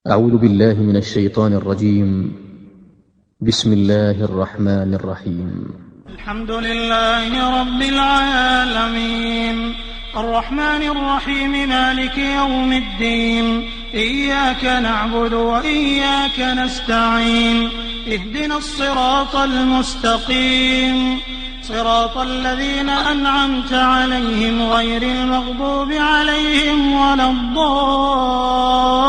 أعوذ بالله من الشيطان الرجيم. بسم الله الرحمن الرحيم. الحمد لله رب العالمين الرحمن الرحيم مالك يوم الدين إياك نعبد وإياك نستعين اهدنا الصراط المستقيم صراط الذين أنعمت عليهم غير المغضوب عليهم ولا الضالين